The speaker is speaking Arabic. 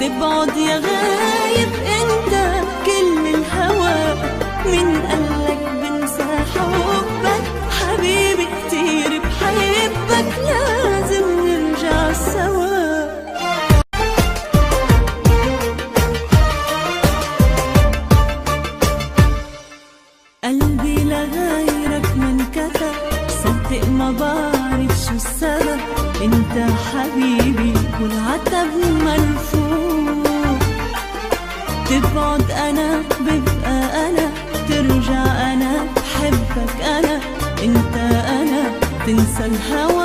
تبعد يا غايب انت كل الهوى، من قالك بنسى حبك حبيبي كتير بحبك، لازم نرجع سوا. قلبي لغيرك منكتب، صدق ما بعرف شو السبب، انت حبيبي والعتب مرفوع. تبعد انا ببقى انا، ترجع انا بحبك انا، انت انا تنسى الهوى